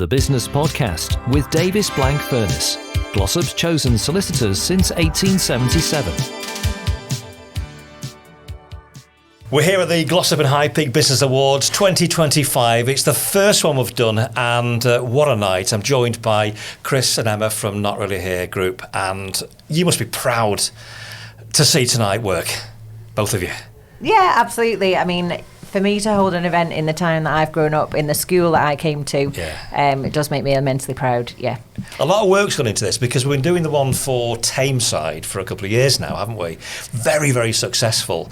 the business podcast with Davis Blank Furness, Glossop's chosen solicitors since 1877. We're here at the Glossop and High Peak Business Awards 2025. It's the first one we've done, and what a night. I'm joined by Chris and Emma from Not Really Here Group, and you must be proud to see tonight work, both of you. Yeah, absolutely. I mean, for me to hold an event in the town that I've grown up, in the school that I came to, it does make me immensely proud, yeah. A lot of work's gone into this because we've been doing the one for Tameside for a couple of years now, haven't we? Very, very successful.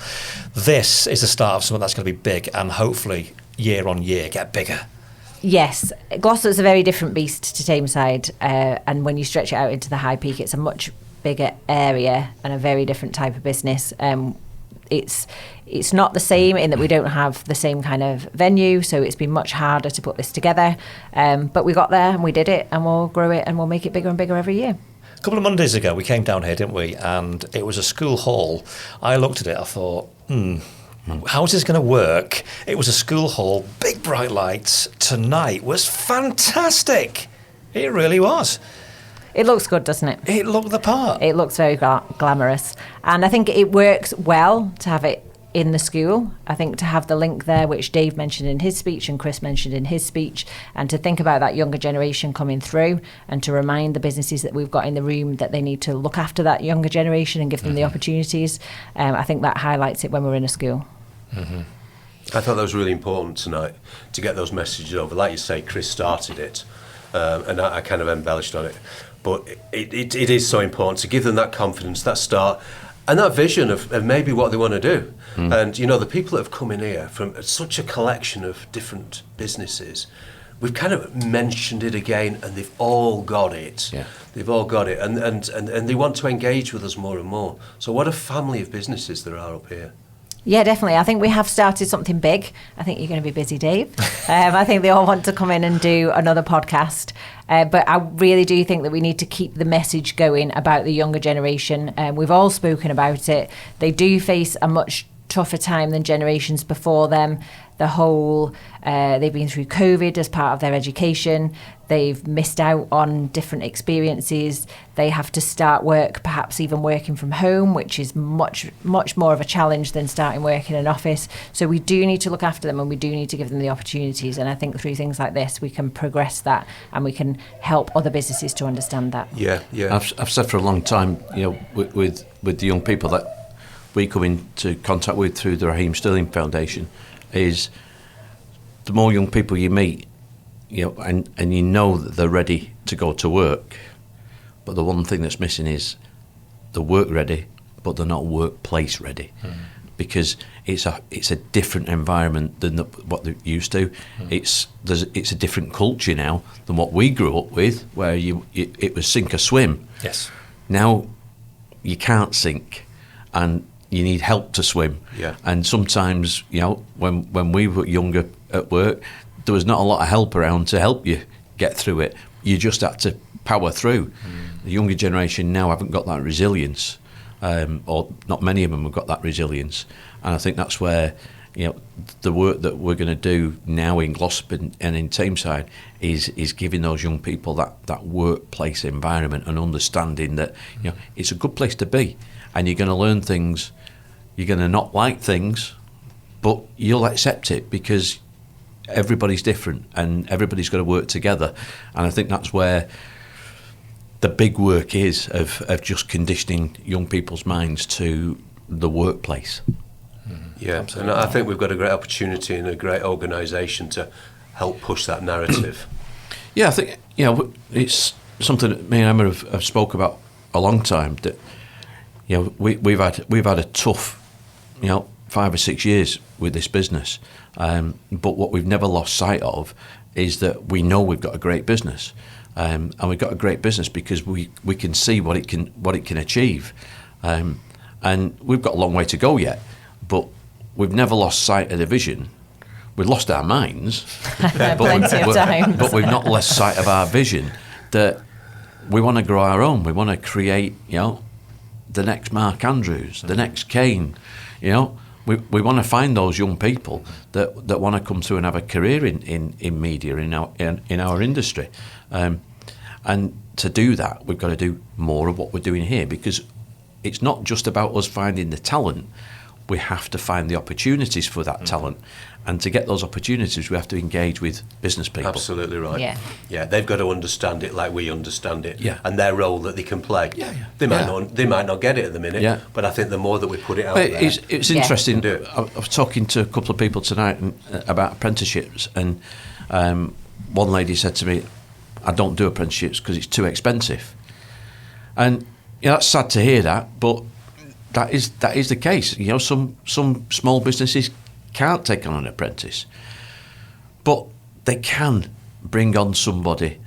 This is the start of something that's going to be big and hopefully year on year get bigger. Yes, Glossop's a very different beast to Tameside, and when you stretch it out into the High Peak, it's a much bigger area and a very different type of business. It's not the same in that we don't have the same kind of venue, so it's been much harder to put this together. But we got there and we did it, and we'll grow it and we'll make it bigger and bigger every year. A couple of Mondays ago, we came down here, didn't we? And it was a school hall. I looked at it, I thought, how's this going to work? It was a school hall, big bright lights. Tonight was fantastic. It really was. It looks good, doesn't it? It looked the part. It looks very glamorous. And I think it works well to have it in the school. I think to have the link there, which Dave mentioned in his speech and Chris mentioned in his speech, and to think about that younger generation coming through and to remind the businesses that we've got in the room that they need to look after that younger generation and give them the opportunities. I think that highlights it when we're in a school. Mm-hmm. I thought that was really important tonight to get those messages over. Like you say, Chris started it, and I kind of embellished on it. But it is so important to give them that confidence, that start, and that vision of maybe what they want to do. And, you know, the people that have come in here from such a collection of different businesses, we've kind of mentioned it again, and they've all got it. Yeah. They've all got it, and they want to engage with us more and more. So what a family of businesses there are up here. Yeah, definitely. I think we have started something big. I think you're going to be busy, Dave. I think they all want to come in and do another podcast. But I really do think that we need to keep the message going about the younger generation. We've all spoken about it. They do face a much tougher time than generations before them. They've been through COVID as part of their education. They've missed out on different experiences. They have to start work, perhaps even working from home, which is much, much more of a challenge than starting work in an office. So we do need to look after them, and we do need to give them the opportunities. And I think through things like this, we can progress that, and we can help other businesses to understand that. Yeah. I've said for a long time, you know, with the young people that we come into contact with through the Raheem Sterling Foundation, is the more young people you meet, you know, and you know that they're ready to go to work, but the one thing that's missing is they're work ready, but they're not workplace ready, because it's a different environment than what they're used to. It's a different culture now than what we grew up with, where it was sink or swim. Yes. Now you can't sink, and you need help to swim. Yeah. And sometimes, you know, when we were younger at work, there was not a lot of help around to help you get through it. You just had to power through. The younger generation now haven't got that resilience, or not many of them have got that resilience. And I think that's where, you know, the work that we're going to do now in Glossop and in Tameside is giving those young people that workplace environment and understanding that, you know, it's a good place to be, and you're going to learn things. You're going to not like things, but you'll accept it because everybody's different and everybody's got to work together. And I think that's where the big work is of just conditioning young people's minds to the workplace. Yeah, and I think we've got a great opportunity and a great organisation to help push that narrative. Yeah, I think, you know, it's something that me and Emma have spoke about a long time, that, you know, we've had a tough, you know, 5 or 6 years with this business, but what we've never lost sight of is that we know we've got a great business, and we've got a great business because we can see what it can achieve, and we've got a long way to go yet, but we've never lost sight of the vision. We've lost our minds, but we've not lost sight of our vision, that we want to grow our own. We want to create, you know, the next Mark Andrews, the next Kane, you know. we want to find those young people that want to come through and have a career in media, in our industry. And to do that, we've got to do more of what we're doing here, because it's not just about us finding the talent. We have to find the opportunities for that talent. And to get those opportunities, we have to engage with business people. Absolutely right. Yeah. They've got to understand it like we understand it, Yeah. and their role that they can play. They might not get it at the minute, but I think the more that we put it out there, it's interesting. I was talking to a couple of people tonight about apprenticeships, and one lady said to me, "I don't do apprenticeships because it's too expensive." And that's sad to hear that, but that is the case. Some small businesses can't take on an apprentice, but they can bring on somebody,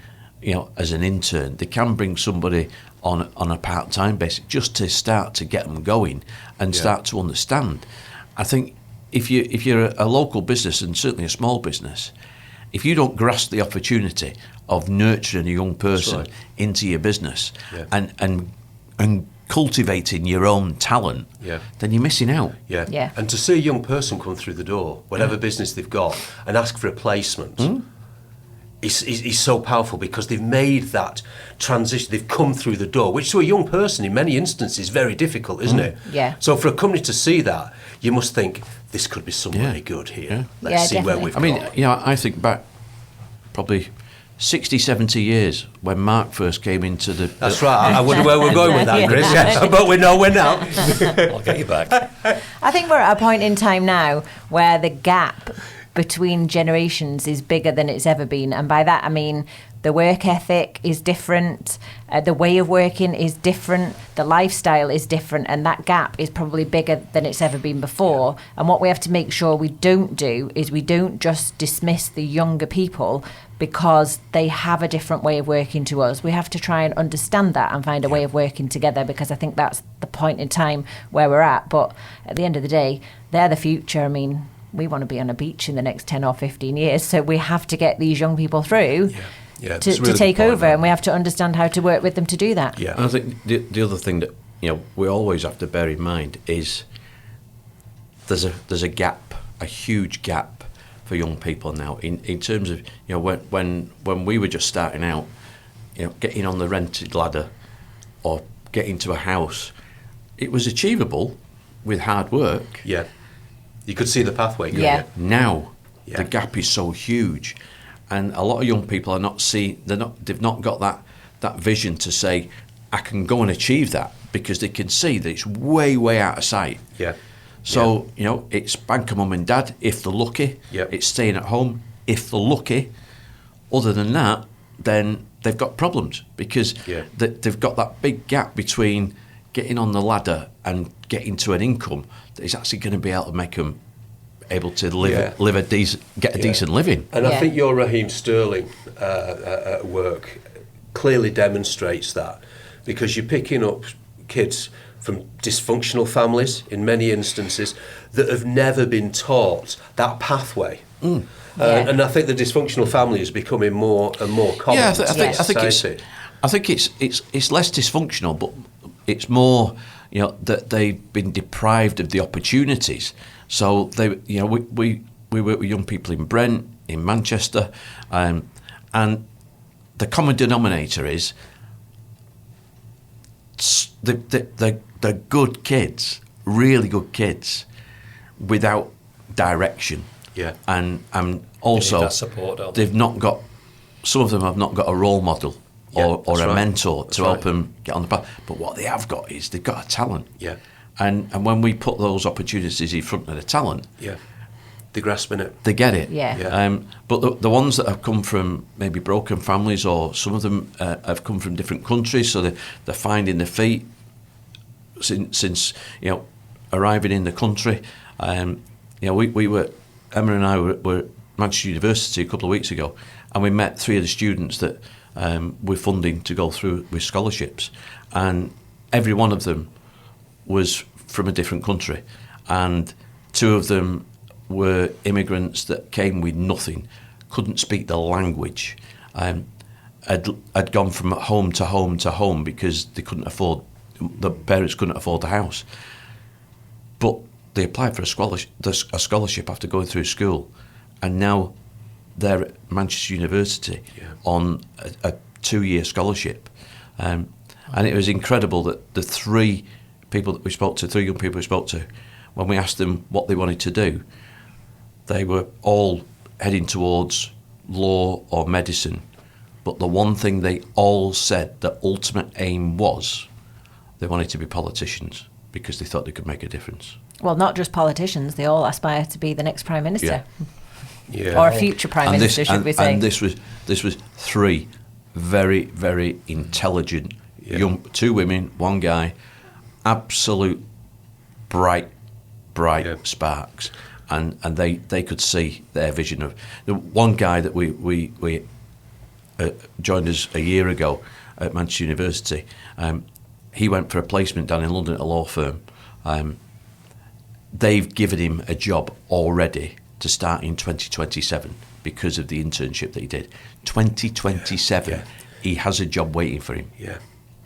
as an intern. They can bring somebody on a part-time basis just to start to get them going and start to understand. I think if you're a local business, and certainly a small business, if you don't grasp the opportunity of nurturing a young person into your business and cultivating your own talent, then you're missing out. And to see a young person come through the door, whatever business they've got, and ask for a placement, is so powerful, because they've made that transition. They've come through the door, which to a young person in many instances is very difficult, isn't it? Yeah. So for a company to see that, you must think, this could be somebody good here. Let's see definitely. where we've I mean, I think back probably 60, 70 years when Mark first came into the... That's right. I wonder where we're going with that, Chris. But we know we're now. I'll get you back. I think we're at a point in time now where the gap between generations is bigger than it's ever been. And by that, I mean the work ethic is different, the way of working is different, the lifestyle is different, and that gap is probably bigger than it's ever been before. And what we have to make sure we don't do is we don't just dismiss the younger people because they have a different way of working to us. We have to try and understand that and find a way of working together, because I think that's the point in time where we're at. But at the end of the day, they're the future. I mean, we want to be on a beach in the next 10 or 15 years, so we have to get these young people through to take over, and we have to understand how to work with them to do that. And I think the other thing that we always have to bear in mind is there's a gap, a huge gap for young people now in terms of when we were just starting out, getting on the rented ladder or getting to a house, it was achievable with hard work. You could see the pathway. Now the gap is so huge, and a lot of young people are they've not got that vision to say, I can go and achieve that, because they can see that it's way out of sight. So it's banker mum and dad if they're lucky. It's staying at home if they're lucky. Other than that, then they've got problems, because they've got that big gap between getting on the ladder and getting to an income that is actually going to be able to make them able to live a decent living. And I think your Raheem Sterling work clearly demonstrates that, because you're picking up kids from dysfunctional families in many instances that have never been taught that pathway. And I think the dysfunctional family is becoming more and more common. I think it's less dysfunctional, but it's more that they've been deprived of the opportunities. So we work with young people in Brent, in Manchester, and the common denominator is they're good kids, really good kids, without direction. And also that support, don't they? Some of them have not got a role model or a mentor to help right. them get on the path. But what they have got is they've got a talent. And when we put those opportunities in front of the talent, they're grasping it. they get it. Yeah. But the ones that have come from maybe broken families, or some of them have come from different countries, so they're finding their feet since arriving in the country. We were, Emma and I were at Manchester University a couple of weeks ago, and we met 3 of the students that we're funding to go through with scholarships, and every one of them was from a different country, and 2 of them were immigrants that came with nothing, couldn't speak the language, had gone from home to home to home because the parents couldn't afford the house. But they applied for a scholarship after going through school, and now they're at Manchester University on a 2-year scholarship. And it was incredible that the three young people we spoke to, when we asked them what they wanted to do, they were all heading towards law or medicine. But the one thing they all said, the ultimate aim was, they wanted to be politicians because they thought they could make a difference. Well, not just politicians, they all aspire to be the next Prime Minister. Yeah. Or a future Prime Minister, should we say. And this was three very, very intelligent young, 2 women, 1 guy, absolute bright sparks. And they could see their vision of the one guy that we joined us a year ago at Manchester University. He went for a placement down in London at a law firm. They've given him a job already to start in 2027 because of the internship that he did. 2027, he has a job waiting for him. Yeah.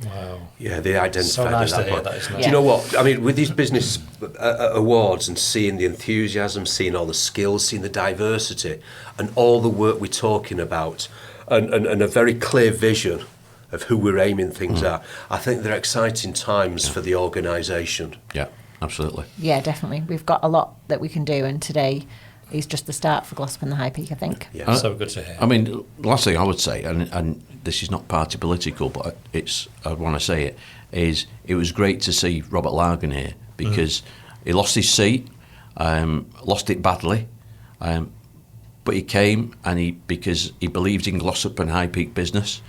Wow. Yeah, they identified So nice at to that hear point. that, isn't it? Do you know what? I mean, with these business awards and seeing the enthusiasm, seeing all the skills, seeing the diversity, and all the work we're talking about, and a very clear vision of who we're aiming things at, I think they're exciting times for the organisation. Yeah, absolutely. Yeah, definitely. We've got a lot that we can do, and today is just the start for Glossop and the High Peak, I think. Yeah. So good to hear. I mean, the last thing I would say, and this is not party political, but I want to say it, is it was great to see Robert Largan here because he lost his seat, lost it badly, but he came and because he believed in Glossop and High Peak business,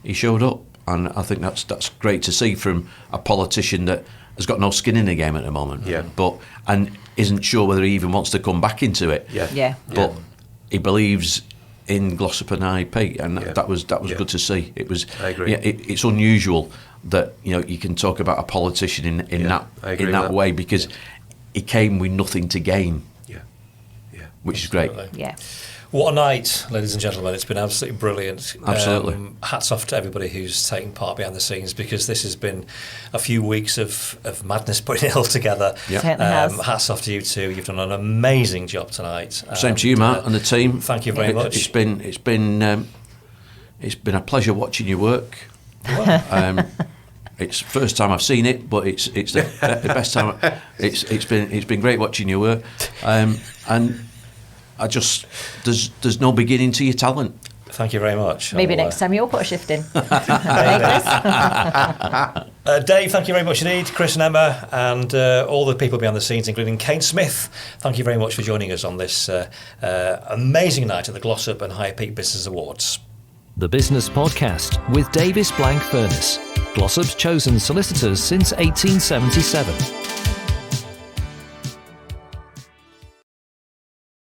he showed up, and I think that's great to see from a politician that has got no skin in the game at the moment, and isn't sure whether he even wants to come back into it. Yeah. But he believes in Glossop and High Peak, and that was good to see. It was. I agree. Yeah, it's unusual that you can talk about a politician in that way because he came with nothing to gain. Which is great. Yeah. What a night, ladies and gentlemen. It's been absolutely brilliant. Absolutely. Hats off to everybody who's taken part behind the scenes because this has been a few weeks of madness putting it all together. Yeah. Certainly has. Hats off to you two. You've done an amazing job tonight. Same to you, Matt, and the team. Thank you very much. It's been a pleasure watching your work. It's the first time I've seen it, but it's the best time. It's been great watching your work, and there's no beginning to your talent. Thank you very much. Maybe next time you'll put a shift in. Dave, thank you very much indeed. Chris and Emma and all the people behind the scenes, including Kane Smith, thank you very much for joining us on this amazing night at the Glossop and High Peak Business Awards. The Business Podcast with Davis Blank Furness, Glossop's chosen solicitors since 1877.